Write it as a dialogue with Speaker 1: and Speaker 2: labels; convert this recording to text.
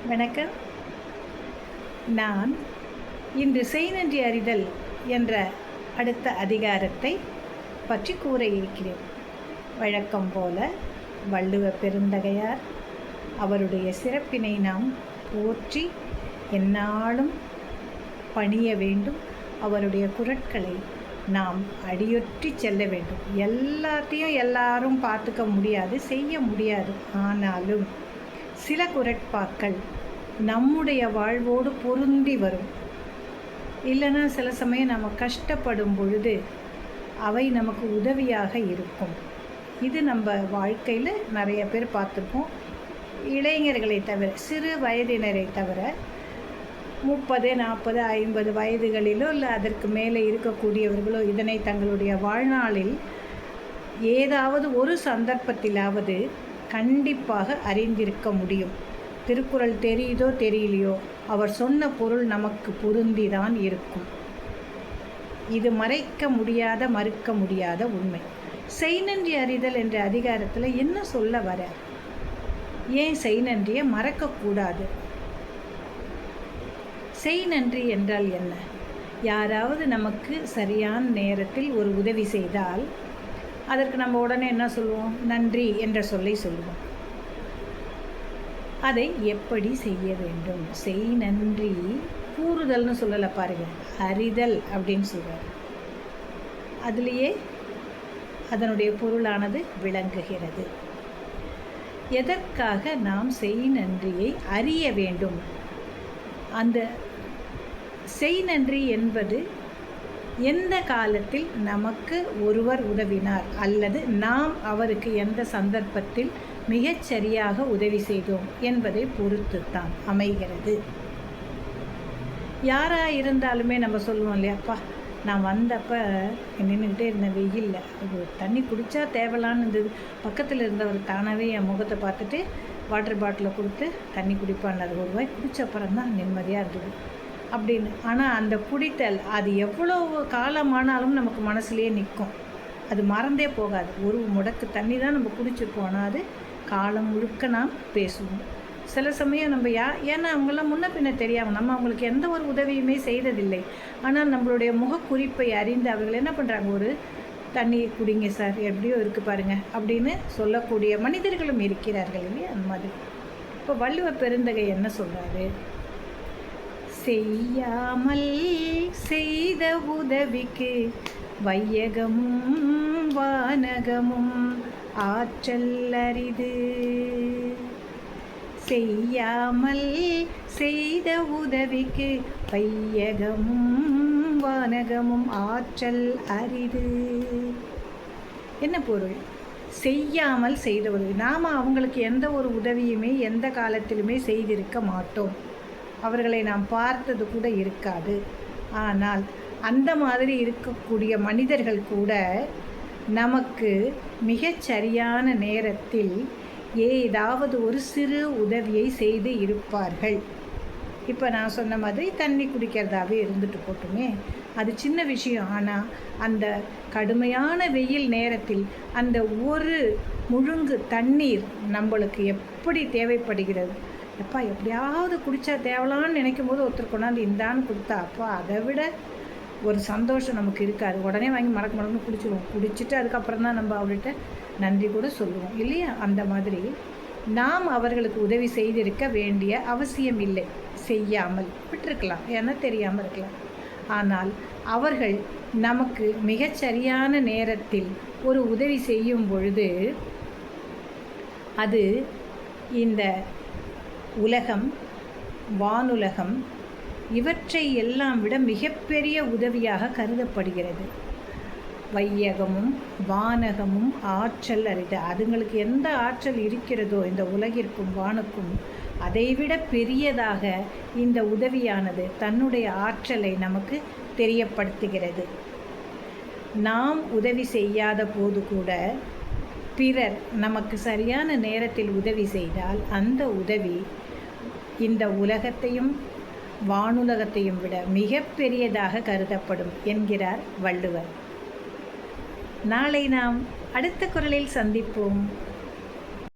Speaker 1: வணக்கம். நான் இன்று செய் நன்றி அறிதல் என்ற அடுத்த அதிகாரத்தை பற்றி கூற இருக்கிறேன். வழக்கம் போல வள்ளுவ பெருந்தகையார் அவருடைய சிறப்பினை நாம் போற்றி எந்நாளும் பணிய வேண்டும். அவருடைய குறட்களை நாம் அடியொற்றி செல்ல வேண்டும். எல்லாத்தையும் எல்லாரும் பார்த்துக்க முடியாது, செய்ய முடியாது. ஆனாலும் சில குறட்பாக்கள் நம்முடைய வாழ்வோடு பொருந்தி வரும். இல்லைன்னா சில சமயம் நம்ம கஷ்டப்படும் பொழுது அவை நமக்கு உதவியாக இருக்கும். இது நம்ம வாழ்க்கையில் நிறைய பேர் பார்த்துருப்போம். இளைஞர்களை தவிர, சிறு வயதினரை தவிர 30, 40, 50 வயதுகளிலோ இல்லை அதற்கு மேலே இருக்கக்கூடியவர்களோ இதனை தங்களுடைய வாழ்நாளில் ஏதாவது ஒரு சந்தர்ப்பத்திலாவது கண்டிப்பாக அறிந்திருக்க முடியும். திருக்குறள் தெரியுதோ தெரியலையோ, அவர் சொன்ன பொருள் நமக்கு பொருந்திதான் இருக்கும். இது மறைக்க முடியாத, மறுக்க முடியாத உண்மை. செய் நன்றி அறிதல் என்ற அதிகாரத்தில் என்ன சொல்ல வர? ஏன் செய் நன்றியை மறக்கக்கூடாது? செய் நன்றி என்றால் என்ன? யாராவது நமக்கு சரியான நேரத்தில் ஒரு உதவி செய்தால் அதற்கு நம்ம உடனே என்ன சொல்லுவோம்? நன்றி என்ற சொல்லை சொல்லுவோம். அதை எப்படி செய்ய வேண்டும்? செய் நன்றி கூறுதல்னு சொல்லலை, பாருங்க, அறிதல் அப்படின்னு சொல்கிறார். அதுலேயே அதனுடைய பொருளானது விளங்குகிறது. எதற்காக நாம் செய் நன்றியை அறிய வேண்டும்? அந்த செய் நன்றி என்பது எந்த காலத்தில் நமக்கு ஒருவர் உதவினார் அல்லது நாம் அவருக்கு எந்த சந்தர்ப்பத்தில் மிகச்சரியாக உதவி செய்தோம் என்பதை பொறுத்து தான் அமைகிறது. யாராக இருந்தாலுமே நம்ம சொல்லுவோம் இல்லையாப்பா, நான் வந்தப்போ நின்றுக்கிட்டே இருந்தேன் வெயில்ல, அது தண்ணி குடித்தா தேவலான்னு இருந்தது. பக்கத்தில் இருந்தவர் தானாகவே என் முகத்தை பார்த்துட்டு வாட்டர் பாட்டிலை கொடுத்து தண்ணி குடிப்பான்னார். ஒரு வாய் குடித்த அப்புறம் தான் நிம்மதியாக இருந்தது அப்படின்னு. ஆனால் அந்த குடித்தல் அது எவ்வளோ காலமானாலும் நமக்கு மனசுலேயே நிற்கும். அது மறந்தே போகாது. ஒரு முடக்கு தண்ணி தான் நம்ம குடிச்சிருப்போம், ஆனால் அது காலம் முழுக்க நாம் பேசுவோம். சில சமயம் நம்ம ஏன்னா அவங்களாம் முன்ன பின்ன தெரியாமல் நம்ம அவங்களுக்கு எந்த ஒரு உதவியுமே செய்ததில்லை. ஆனால் நம்மளுடைய முகக்குறிப்பை அறிந்து அவர்கள் என்ன பண்ணுறாங்க? ஒரு தண்ணி குடிங்க சார், எப்படியோ இருக்குது பாருங்கள் அப்படின்னு சொல்லக்கூடிய மனிதர்களும் இருக்கிறார்கள் இல்லையா? அந்த மாதிரி. இப்போ வள்ளுவ பெருந்தகை என்ன சொல்கிறாரு? செய்யாமல் செய்த உதவிக்கு வையகமும் வானகமும் ஆற்றல் அரிது. செய்யாமல் செய்த உதவிக்கு வையகமும் வானகமும் ஆற்றல் அரிது. என்ன பொருள்? செய்யாமல் செய்த உதவி. நாம் அவங்களுக்கு எந்த ஒரு உதவியுமே எந்த காலத்திலுமே செய்திருக்க மாட்டோம். அவர்களை நாம் பார்த்தது கூட இருக்காது. ஆனால் அந்த மாதிரி இருக்கக்கூடிய மனிதர்கள் கூட நமக்கு மிகச்சரியான நேரத்தில் ஏதாவது ஒரு சிறு உதவியை செய்து இருப்பார்கள். இப்போ நான் சொன்ன மாதிரி தண்ணி குடிக்கிறதாவே இருந்துட்டு போட்டுமே, அது சின்ன விஷயம். ஆனால் அந்த கடுமையான வெயில் நேரத்தில் அந்த ஒரு முழுங்கு தண்ணீர் நம்மளுக்கு எப்படி தேவைப்படுகிறது? எப்பா எப்படியாவது குடித்தா தேவலான்னு நினைக்கும் போது ஒருத்தர் கொண்டாந்து இந்தான்னு கொடுத்தா, அப்பா அதை விட ஒரு சந்தோஷம் நமக்கு இருக்காது. உடனே வாங்கி மடக்கு குடிச்சிடுவோம். குடிச்சிட்டு அதுக்கப்புறம் தான் நம்ம அவர்கிட்ட நன்றி கூட சொல்லுவோம் இல்லையா? அந்த மாதிரி நாம் அவர்களுக்கு உதவி செய்திருக்க வேண்டிய அவசியம் இல்லை. செய்யாமல் விட்டுருக்கலாம், ஏன்னா தெரியாமல் இருக்கலாம். ஆனால் அவர்கள் நமக்கு மிகச்சரியான நேரத்தில் ஒரு உதவி செய்யும் பொழுது அது இந்த உலகம், வானுலகம் இவற்றை எல்லாம் விட மிகப்பெரிய உதவியாக கருதப்படுகிறது. வையகமும் வானகமும் ஆற்றல் அரிது. அதுங்களுக்கு எந்த ஆற்றல் இருக்கிறதோ இந்த உலகிற்கும் வானுக்கும், அதைவிட பெரியதாக இந்த உதவியானது தன்னுடைய ஆற்றலை நமக்கு தெரியப்படுத்துகிறது. நாம் உதவி செய்யாத போது கூட பிறர் நமக்கு சரியான நேரத்தில் உதவி செய்தால் அந்த உதவி இந்த உலகத்தையும் வானுலகத்தையும் விட மிகப்பெரியதாக கருதப்படும் என்கிறார் வள்ளுவர். நாளை நாம் அடுத்த குறளில் சந்திப்போம்.